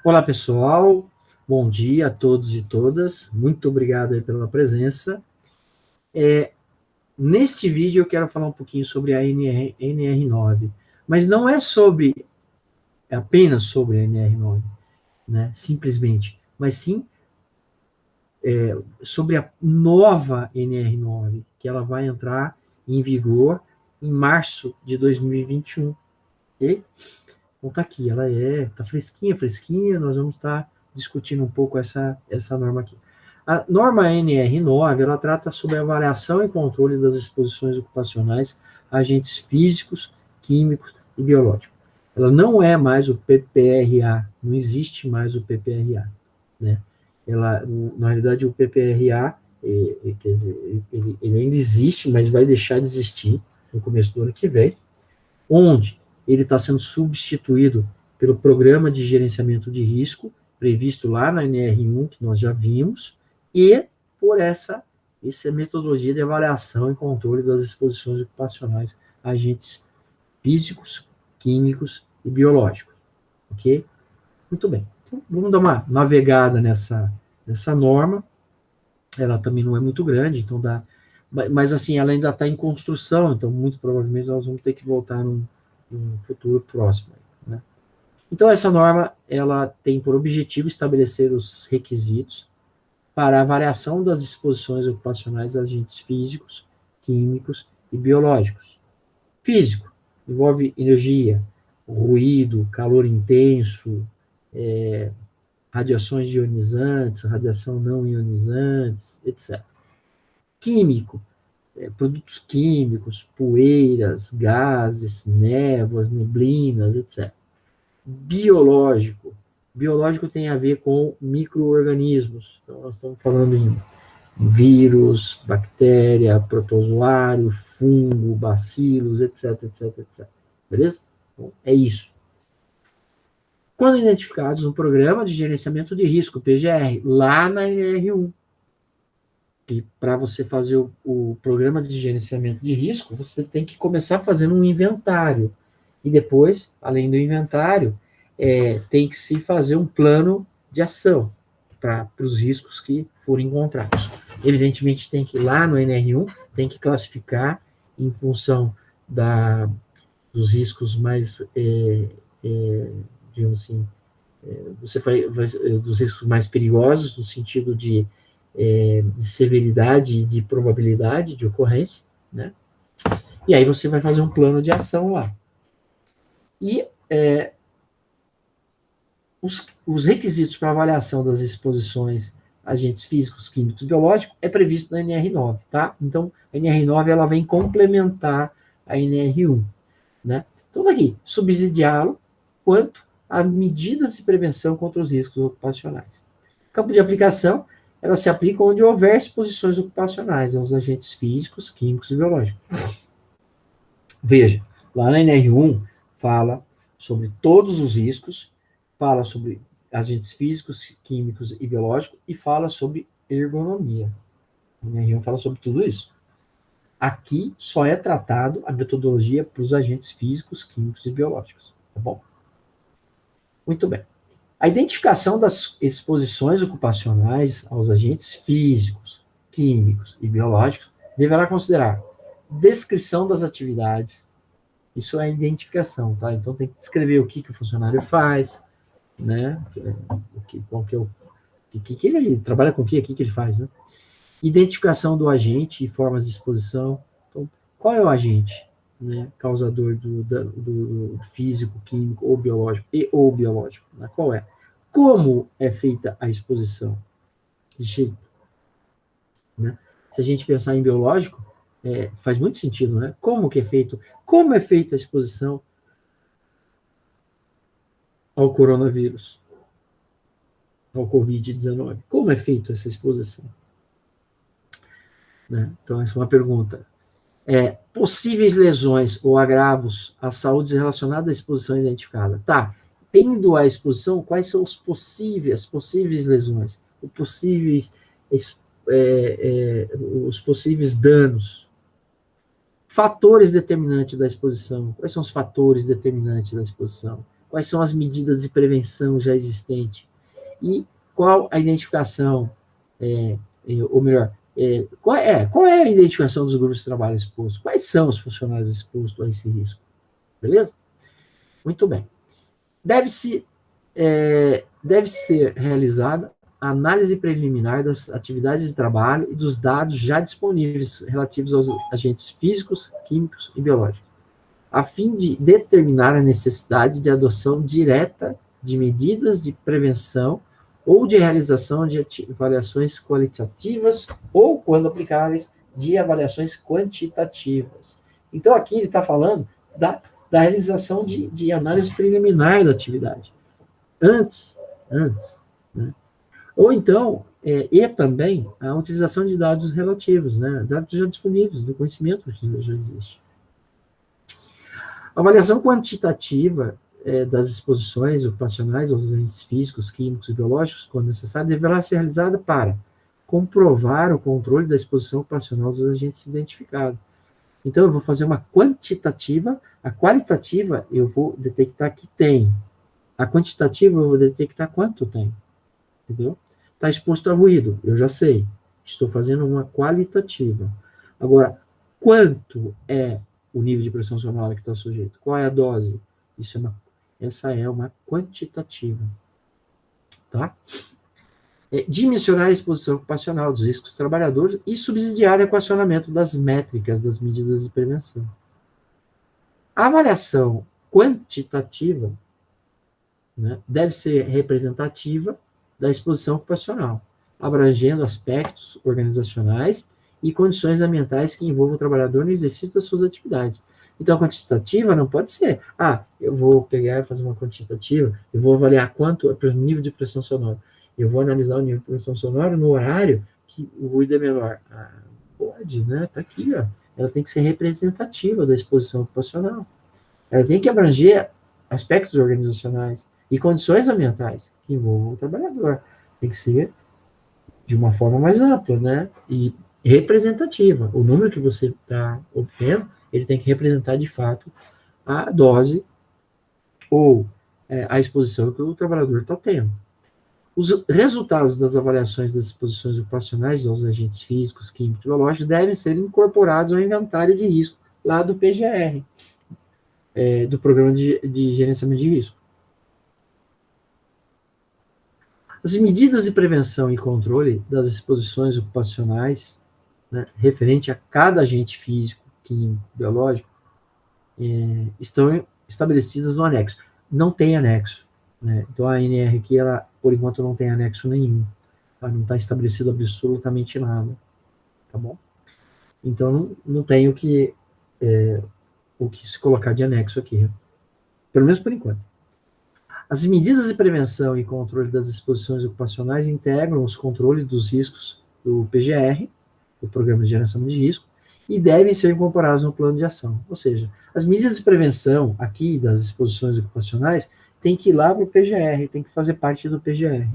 Olá, pessoal. Bom dia a todos e todas. Muito obrigado aí pela presença. Neste vídeo eu quero falar um pouquinho sobre a NR9, mas não é apenas sobre a NR9, né? Simplesmente, mas sim sobre a nova NR9, que ela vai entrar em vigor em março de 2021. Ok? Então tá aqui, ela tá fresquinha, fresquinha, nós vamos estar discutindo um pouco essa norma aqui. A norma NR9, ela trata sobre a avaliação e controle das exposições ocupacionais a agentes físicos, químicos e biológicos. Ela não é mais o PPRA, não existe mais o PPRA, né? Na realidade, o PPRA, quer dizer, ele ainda existe, mas vai deixar de existir no começo do ano que vem, onde ele está sendo substituído pelo Programa de Gerenciamento de Risco, previsto lá na NR1, que nós já vimos, e por essa metodologia de avaliação e controle das exposições ocupacionais a agentes físicos, químicos e biológicos. Ok? Muito bem. Então, vamos dar uma navegada nessa norma. Ela também não é muito grande, então dá. Mas assim, ela ainda está em construção, então muito provavelmente nós vamos ter que voltar num futuro próximo, né? Então essa norma ela tem por objetivo estabelecer os requisitos para a variação das exposições ocupacionais a agentes físicos, químicos e biológicos. Físico envolve energia, ruído, calor intenso, radiações ionizantes, radiação não ionizantes, etc. Químico, produtos químicos, poeiras, gases, névoas, neblinas, etc. Biológico. Biológico tem a ver com micro-organismos. Então, nós estamos falando em vírus, bactéria, protozoário, fungo, bacilos, etc, etc, etc. Beleza? Então, é isso. Quando identificados no Programa de Gerenciamento de Risco, PGR, lá na NR1, que para você fazer o programa de gerenciamento de risco, você tem que começar fazendo um inventário. E depois, além do inventário, tem que se fazer um plano de ação para os riscos que forem encontrados. Evidentemente, tem que ir lá no NR1, tem que classificar em função dos riscos mais, digamos assim, dos riscos mais perigosos, no sentido de severidade e de probabilidade de ocorrência, né? E aí você vai fazer um plano de ação lá. E os requisitos para avaliação das exposições a agentes físicos, químicos e biológicos é previsto na NR9, tá? Então, a NR9 ela vem complementar a NR1, né? Então, daqui, subsidiá-lo quanto a medidas de prevenção contra os riscos ocupacionais. Campo de aplicação, ela se aplica onde houver exposições ocupacionais aos agentes físicos, químicos e biológicos. Veja, lá na NR1 fala sobre todos os riscos, fala sobre agentes físicos, químicos e biológicos e fala sobre ergonomia. A NR1 fala sobre tudo isso. Aqui só é tratado a metodologia para os agentes físicos, químicos e biológicos. Tá bom? Muito bem. A identificação das exposições ocupacionais aos agentes físicos, químicos e biológicos deverá considerar descrição das atividades. Isso é a identificação, tá? Então tem que descrever o que o funcionário faz, né? O que ele trabalha com o que aqui que ele faz, né? Identificação do agente e formas de exposição. Então, qual é o agente, né? Causador do físico, químico ou biológico, né? Qual é? Como é feita a exposição? De jeito, né? Se a gente pensar em biológico, faz muito sentido, né? Como é feita a exposição ao coronavírus, ao Covid-19? Como é feita essa exposição? Né? Então, essa é uma pergunta. Possíveis lesões ou agravos à saúde relacionadas à exposição identificada. Tá, tendo a exposição, quais são as possíveis lesões, os possíveis danos? Fatores determinantes da exposição. Quais são os fatores determinantes da exposição? quais são as medidas de prevenção já existentes e qual a identificação, ou melhor, qual é a identificação dos grupos de trabalho expostos, quais são os funcionários expostos a esse risco, beleza? Muito bem. Deve ser realizada a análise preliminar das atividades de trabalho e dos dados já disponíveis relativos aos agentes físicos, químicos e biológicos, a fim de determinar a necessidade de adoção direta de medidas de prevenção ou de realização de avaliações qualitativas ou, quando aplicáveis, de avaliações quantitativas. Então, aqui ele está falando da realização de análise preliminar da atividade. Antes, né? Ou então, e também a utilização de dados relativos, né? Dados já disponíveis, do conhecimento que já existe. A avaliação quantitativa das exposições ocupacionais aos agentes físicos, químicos e biológicos, quando necessário, deverá ser realizada para comprovar o controle da exposição ocupacional dos agentes identificados. Então, eu vou fazer uma quantitativa, a qualitativa eu vou detectar que tem, a quantitativa eu vou detectar quanto tem, entendeu? Está exposto a ruído, eu já sei, estou fazendo uma qualitativa. Agora, quanto é o nível de pressão sonora que está sujeito? Qual é a dose? Essa é uma quantitativa, tá? Dimensionar a exposição ocupacional dos riscos dos trabalhadores e subsidiar o equacionamento das métricas das medidas de prevenção. A avaliação quantitativa, né, deve ser representativa da exposição ocupacional, abrangendo aspectos organizacionais e condições ambientais que envolvam o trabalhador no exercício das suas atividades. Então, a quantitativa não pode ser, eu vou pegar e fazer uma quantitativa, eu vou avaliar quanto é o nível de pressão sonora. Eu vou analisar o nível de pressão sonora no horário que o ruído é menor. Pode, né? Está aqui, ó. Ela tem que ser representativa da exposição ocupacional. Ela tem que abranger aspectos organizacionais e condições ambientais que envolvam o trabalhador. Tem que ser de uma forma mais ampla, né? E representativa. O número que você está obtendo, ele tem que representar, de fato, a dose ou a exposição que o trabalhador está tendo. Os resultados das avaliações das exposições ocupacionais aos agentes físicos, químicos e biológicos devem ser incorporados ao inventário de risco lá do PGR, do Programa de Gerenciamento de Risco. As medidas de prevenção e controle das exposições ocupacionais, né, referente a cada agente físico, químico, biológico, estão estabelecidas no anexo. Não tem anexo, né? Então, a ANR aqui, ela, por enquanto, não tem anexo nenhum. Tá? Não está estabelecido absolutamente nada. Tá bom? Então, não tem o que se colocar de anexo aqui. Pelo menos por enquanto. As medidas de prevenção e controle das exposições ocupacionais integram os controles dos riscos do PGR, do Programa de Geração de Risco, e devem ser incorporados no plano de ação. Ou seja, as medidas de prevenção aqui das exposições ocupacionais tem que ir lá para o PGR, tem que fazer parte do PGR.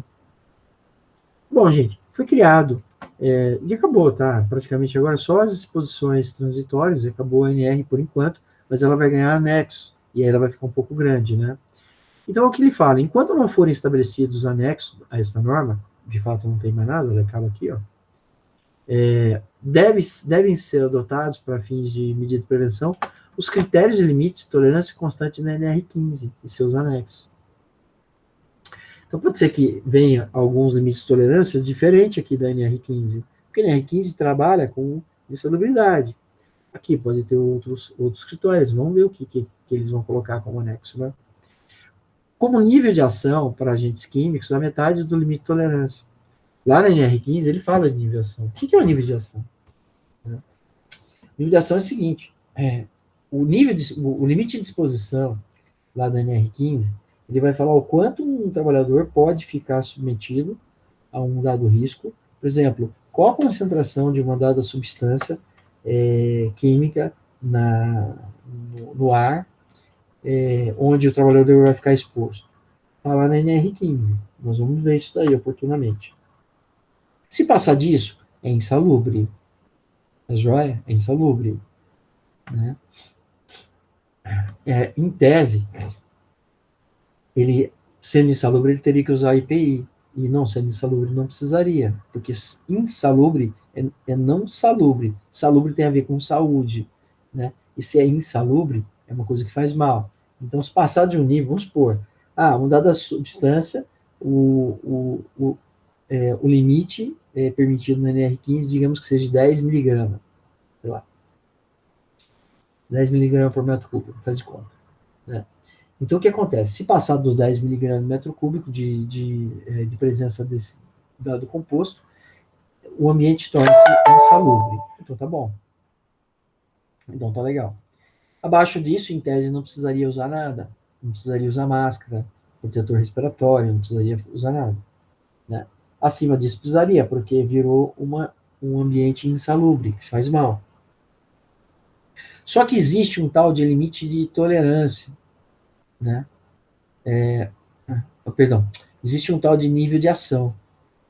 Bom, gente, foi criado e acabou, tá? Praticamente agora só as exposições transitórias, acabou a ANR por enquanto, mas ela vai ganhar anexo, e aí ela vai ficar um pouco grande, né? Então, o que ele fala? Enquanto não forem estabelecidos anexos a essa norma, de fato não tem mais nada, ela acaba aqui, ó, devem ser adotados para fins de medida de prevenção os critérios e limites de tolerância constante da NR15 e seus anexos. Então, pode ser que venha alguns limites de tolerância diferentes aqui da NR15, porque a NR15 trabalha com insalubridade. Aqui pode ter outros critérios, vamos ver o que eles vão colocar como anexo, né? Como nível de ação para agentes químicos, a metade do limite de tolerância. Lá na NR15, ele fala de nível de ação. O que é o nível de ação? O nível de ação é o seguinte, o limite de exposição lá da NR15, ele vai falar o quanto um trabalhador pode ficar submetido a um dado risco. Por exemplo, qual a concentração de uma dada substância química no ar, onde o trabalhador vai ficar exposto. Está lá na NR15. Nós vamos ver isso daí oportunamente. Se passar disso, é insalubre. A joia é insalubre. Né? Em tese, ele, sendo insalubre, ele teria que usar IPI. E não sendo insalubre, não precisaria. Porque insalubre é não salubre. Salubre tem a ver com saúde, né? E se é insalubre, é uma coisa que faz mal. Então, se passar de um nível, vamos supor, uma dada substância, o limite permitido no NR15, digamos que seja 10 miligramas, sei lá, 10 miligramas por metro cúbico, faz de conta, né? Então, o que acontece? Se passar dos 10 miligramas por metro cúbico de presença desse dado composto, o ambiente torna-se insalubre. Então, tá bom. Então, tá legal. Abaixo disso, em tese, não precisaria usar nada. Não precisaria usar máscara, protetor respiratório, não precisaria usar nada, né? Acima disso, precisaria, porque virou um ambiente insalubre, que faz mal. Só que existe um tal de limite de tolerância, né? Perdão, existe um tal de nível de ação.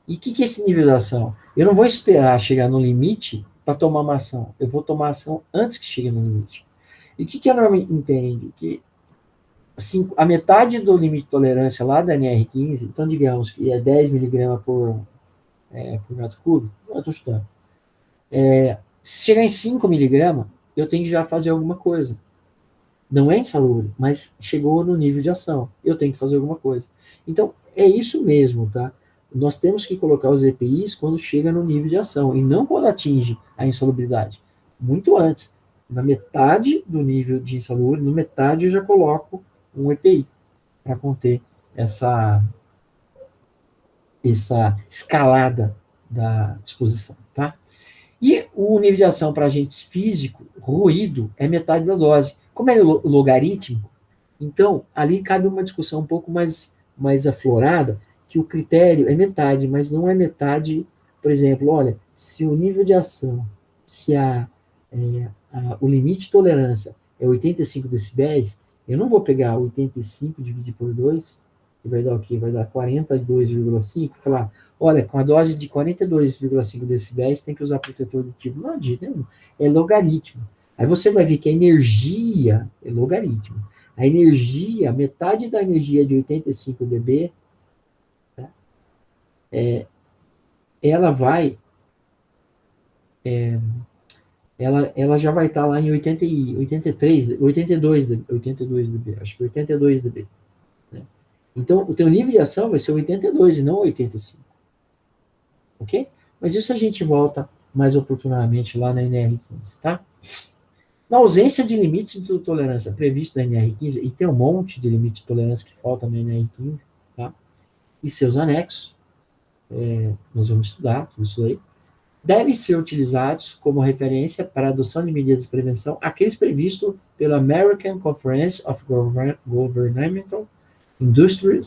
E o que é esse nível de ação? Eu não vou esperar chegar no limite para tomar uma ação. Eu vou tomar ação antes que chegue no limite. E o que a norma entende? Que assim, a metade do limite de tolerância lá da NR15, então digamos que é 10 miligramas por metro cúbico, eu estou chutando. Se chegar em 5 miligramas, eu tenho que já fazer alguma coisa. Não é insalubre, mas chegou no nível de ação. Eu tenho que fazer alguma coisa. Então, é isso mesmo, tá? Nós temos que colocar os EPIs quando chega no nível de ação, e não quando atinge a insalubridade. Muito antes. Na metade do nível de insalubre, na metade eu já coloco um EPI para conter essa escalada da exposição, tá? E o nível de ação para agentes físicos, ruído, é metade da dose. Como é logarítmico, então ali cabe uma discussão um pouco mais aflorada, que o critério é metade, mas não é metade, por exemplo, olha, se o nível de ação, se o limite de tolerância é 85 decibéis, eu não vou pegar 85 dividir por 2, que vai dar o quê? Vai dar 42,5, falar, olha, com a dose de 42,5 decibéis tem que usar protetor auditivo. Não adianta, é logaritmo. Aí você vai ver que a energia é logaritmo. A energia, metade da energia de 85 dB, tá? Ela vai, ela já vai estar lá em 83, 82 dB, acho que 82 dB. Né? Então, o teu nível de ação vai ser 82 e não 85. Ok? Mas isso a gente volta mais oportunamente lá na NR15, tá? Na ausência de limites de tolerância previsto na NR15, e tem um monte de limite de tolerância que falta na NR15, tá? E seus anexos, nós vamos estudar tudo isso aí, devem ser utilizados como referência para a adoção de medidas de prevenção aqueles previstos pela American Conference of Governmental Industrial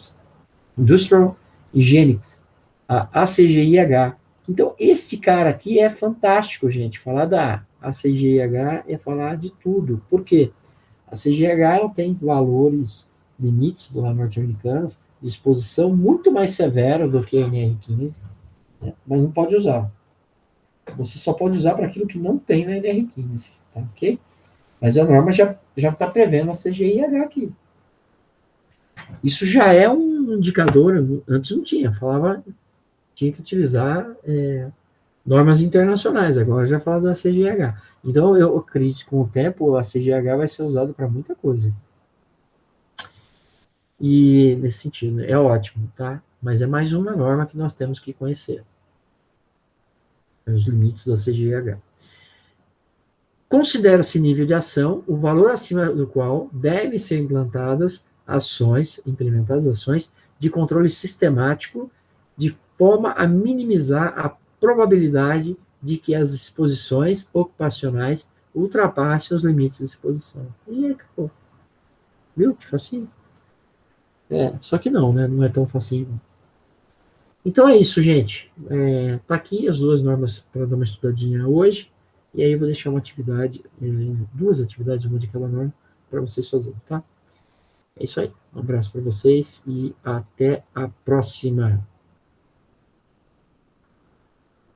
Hygienics, a ACGIH. Então, este cara aqui é fantástico, gente. Falar da ACGIH é falar de tudo. Por quê? A CGH ela tem valores, limites do norte-americano, de exposição muito mais severa do que a NR15, né? Mas não pode usar. Você só pode usar para aquilo que não tem na NR15, tá? Ok? Mas a norma já está prevendo a CGIH aqui. Isso já é um indicador, antes não tinha, tinha que utilizar normas internacionais, agora já fala da CGH. Então, eu acredito que com o tempo a CGH vai ser usada para muita coisa. E nesse sentido, é ótimo, tá? Mas é mais uma norma que nós temos que conhecer. Os limites da CGH. Considera-se nível de ação o valor acima do qual devem ser implementadas ações de controle sistemático de forma a minimizar a probabilidade de que as exposições ocupacionais ultrapassem os limites de exposição. E aí, acabou. Viu que facinho? Só que não, né? Não é tão facinho. Então é isso, gente. Tá aqui as duas normas para dar uma estudadinha hoje. E aí eu vou deixar uma atividade, duas atividades, uma de cada norma, para vocês fazerem, tá? É isso aí. Um abraço para vocês e até a próxima.